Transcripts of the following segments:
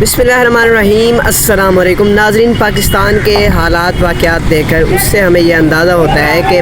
बिस्मिल्लाहिर्रहमानिर्रहीम। अस्सलाम वालेकुम नाज़रीन। पाकिस्तान के हालात वाक़यात देखकर उससे हमें यह अंदाज़ा होता है कि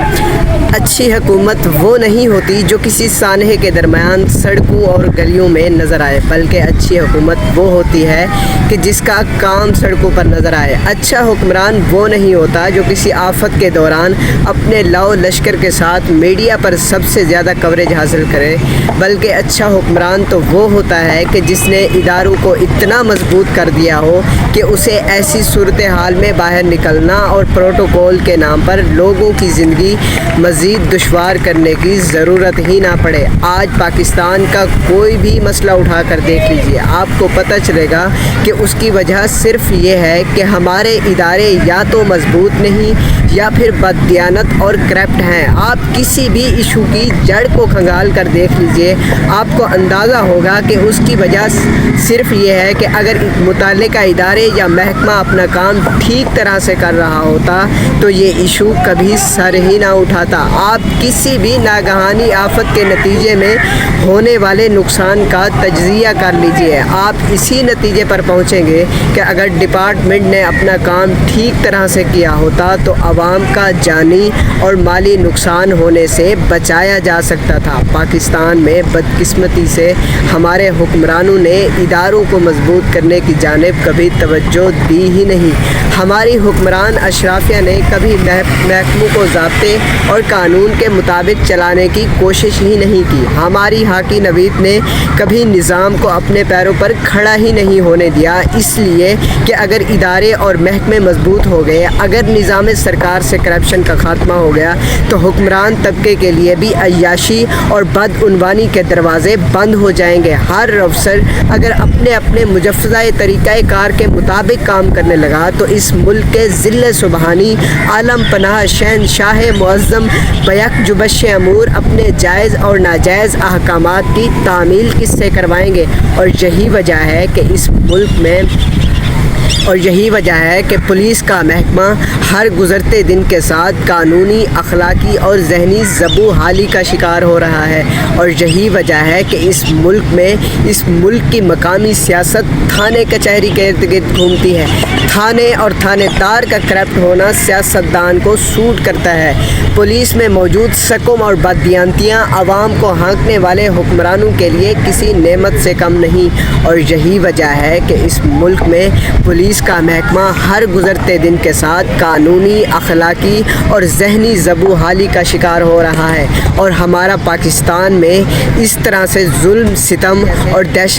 अच्छी हुकूमत वो नहीं होती जो किसी सानहे के दरमियान सड़कों और गलियों में नज़र आए, बल्कि अच्छी हुकूमत वो होती है कि जिसका काम सड़कों पर नज़र आए। अच्छा हुक्मरान वो नहीं होता जो किसी आफत के दौरान अपने लाओ लश्कर के साथ मीडिया पर सबसे ज़्यादा कवरेज हासिल करे, बल्कि अच्छा हुक्मरान तो वो होता है कि जिसने इदारों को इतना मजबूत कर दिया हो कि उसे ऐसी सूरत हाल में बाहर निकलना और प्रोटोकॉल के नाम पर लोगों की ज़िंदगी मज़ीद दुश्वार करने की ज़रूरत ही ना पड़े। आज पाकिस्तान का कोई भी मसला उठा कर देख लीजिए, आपको पता चलेगा कि उसकी वजह सिर्फ ये है कि हमारे इदारे या तो मजबूत नहीं या फिर बददियानत और करप्ट हैं। आप किसी भी इशू की जड़ को खंगाल कर देख लीजिए, आपको अंदाज़ा होगा कि उसकी वजह सिर्फ ये है कि अगर मुताल्लिका इदारे या महकमा अपना काम ठीक तरह से कर रहा होता तो ये इशू कभी सर ही ना उठाता। आप किसी भी नागहानी आफत के नतीजे में होने वाले नुकसान का तज्जिया कर लीजिए, आप इसी नतीजे पर पहुँचेंगे कि अगर डिपार्टमेंट ने अपना काम ठीक तरह से किया होता तो आवाम का जानी और माली नुकसान होने से बचाया जा सकता था। पाकिस्तान में बदकिस्मती से हमारे हुक्मरानों ने इदारों को मजबूत करने की जानिब कभी तवज्जो दी ही नहीं। हमारी हुक्मरान अशराफिया ने कभी महकमों को ज़ाब्ते और कानून के मुताबिक चलाने की कोशिश ही नहीं की। हमारी हाकी नवीद ने कभी निज़ाम को अपने पैरों पर खड़ा ही नहीं होने दिया, इसलिए कि अगर इदारे और महकमे मजबूत हो गए, अगर निज़ाम सरकार से करप्शन का खात्मा हो गया तो हुक्मरान तबके के लिए भी अय्याशी और बदउनवानी के दरवाज़े बंद हो जाएंगे। हर अफसर अगर अपने अपने मुजफ़्फ़ज़ा तरीक़ाए कार के मुताबिक काम करने लगा तो इस मुल्क के ज़िल्ले सुबहानी आलम पनाह शहनशाह मुअज़्ज़म बैक जुबश अमूर अपने जायज़ और नाजायज़ अहकामात की तामील किससे करवाएंगे। और यही वजह है कि पुलिस का महकमा हर गुज़रते दिन के साथ कानूनी, अखलाकी और जहनी ज़बू हाली का शिकार हो रहा है। और यही वजह है कि इस मुल्क की मकामी सियासत थाने कचहरी के इर्द गिर्द घूमती है। थाने और थानेदार का करप्ट होना सियासतदान को सूट करता है। पुलिस में मौजूद सकम और बददियानतियाँ आवाम को हाँकने वाले हुक्मरानों के लिए किसी नेमत से कम नहीं। और यही वजह है कि इस मुल्क में पुलिस का महकमा हर गुज़रते दिन के साथ कानूनी, अखलाकी और जहनी ज़बू हाली का शिकार हो रहा है। और हमारा पाकिस्तान में इस तरह से जुल्म, सितम और दहशत